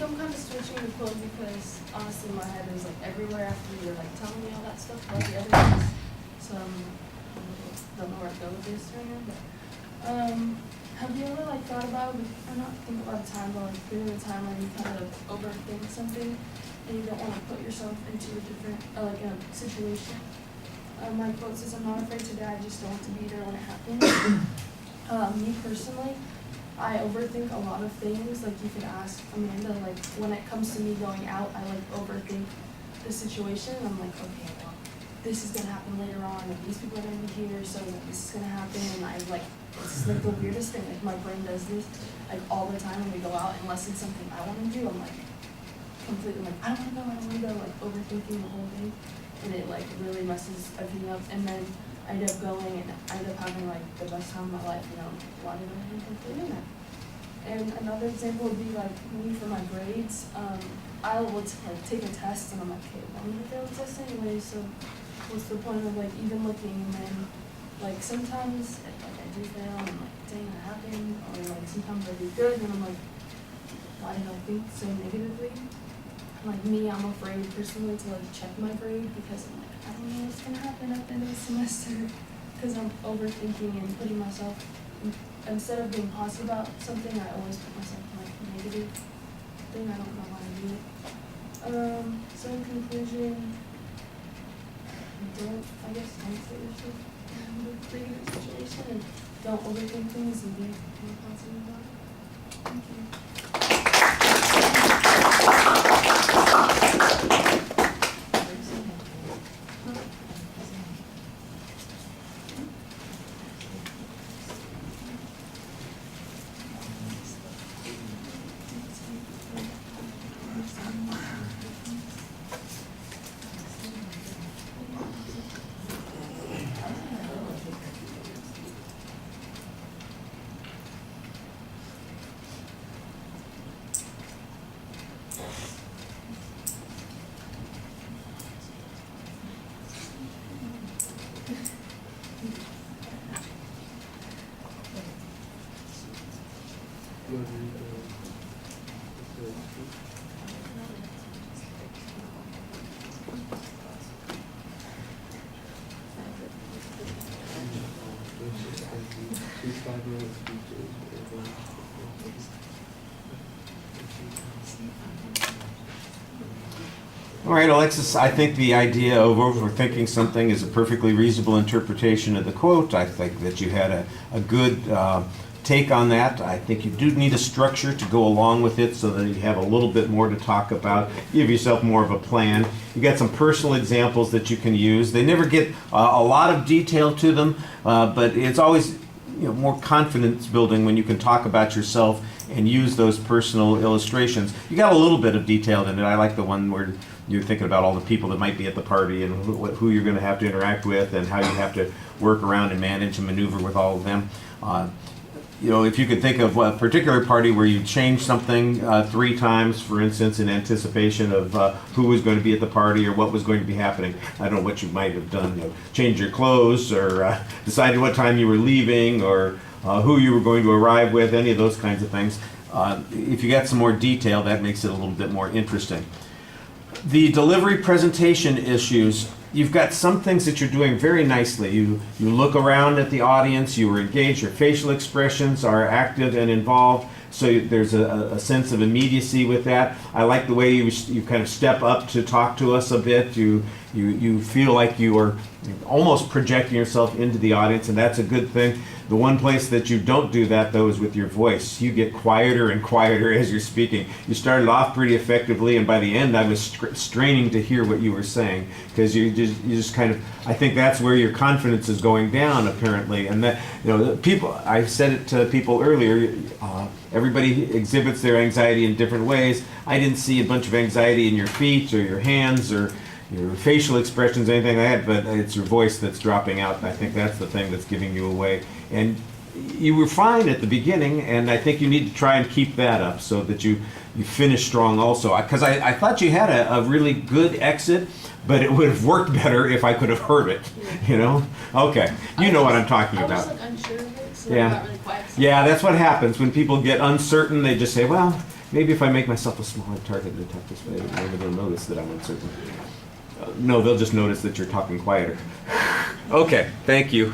I'm kind of switching the quote because honestly my head is like everywhere after you were like telling me all that stuff about the other things. So I don't know where to go with this right now. But have you ever like thought about, or not think about a time, but like there a time when you kind of overthink something and you don't want to put yourself into a different, like a situation? My quote says, "I'm not afraid to die, I just don't want to be there when it happens." Me personally, I overthink a lot of things. Like you could ask Amanda, like when it comes to me going out, I like overthink the situation. I'm like, okay, well, this is gonna happen later on, and these people are gonna be here, so like, this is gonna happen. And I like, this is like the weirdest thing. Like my brain does this like all the time when we go out, unless it's something I want to do. I'm like completely like, I don't want to go, like overthinking the whole thing, and it like really messes everything up. And then I end up going and I end up having like the best time of my life, you know, why did I end up doing that? And another example would be like me for my grades. I will like take a test and I'm like, okay, well, I'm gonna fail the test anyway, so what's the point of like even looking? And then like sometimes like I do fail and I'm like, dang, that happened. Or like sometimes I do good and I'm like, why did I think so negatively? Like me, I'm afraid personally to like check my grade because I'm like, I don't know what's gonna happen at the end of the semester, because I'm overthinking and putting myself, instead of being positive about something, I always put myself in like a negative thing. I don't know why I do it. So in conclusion, don't put yourself in a negative situation and don't overthink things and be positive about it. Thank you. All right, Alexis, I think the idea of overthinking something is a perfectly reasonable interpretation of the quote. I think that you had a good take on that. I think you do need a structure to go along with it so that you have a little bit more to talk about. Give yourself more of a plan. You got some personal examples that you can use. They never get a lot of detail to them, but it's always more confidence building when you can talk about yourself and use those personal illustrations. You got a little bit of detail in it. I like the one where you're thinking about all the people that might be at the party and who you're going to have to interact with and how you have to work around and manage and maneuver with all of them. If you could think of a particular party where you changed something 3 times, for instance, in anticipation of who was going to be at the party or what was going to be happening. I don't know what you might have done. Change your clothes or decided what time you were leaving or who you were going to arrive with, any of those kinds of things. If you got some more detail, that makes it a little bit more interesting. The delivery presentation issues, you've got some things that you're doing very nicely. You look around at the audience, you are engaged, your facial expressions are active and involved, so there's a sense of immediacy with that. I like the way you kind of step up to talk to us a bit. You feel like you are almost projecting yourself into the audience, and that's a good thing. The one place that you don't do that, though, is with your voice. You get quieter and quieter as you're speaking. You started off pretty effectively, and by the end, I was straining to hear what you were saying, because you just kind of, I think that's where your confidence is going down, apparently. And that, people, I said it to people earlier, everybody exhibits their anxiety in different ways. I didn't see a bunch of anxiety in your feet or your hands or your facial expressions, anything like that, but it's your voice that's dropping out, and I think that's the thing that's giving you away. And you were fine at the beginning, and I think you need to try and keep that up so that you finish strong also. Because I thought you had a really good exit, but it would have worked better if I could have heard it, Okay, you know what I'm talking about. I was like unsure of it, so Yeah. I got really quiet. Yeah, that's what happens. When people get uncertain, they just say, well, Maybe if I make myself a smaller target and talk this way, maybe they'll notice that I'm uncertain. No, they'll just notice that you're talking quieter. Okay, thank you.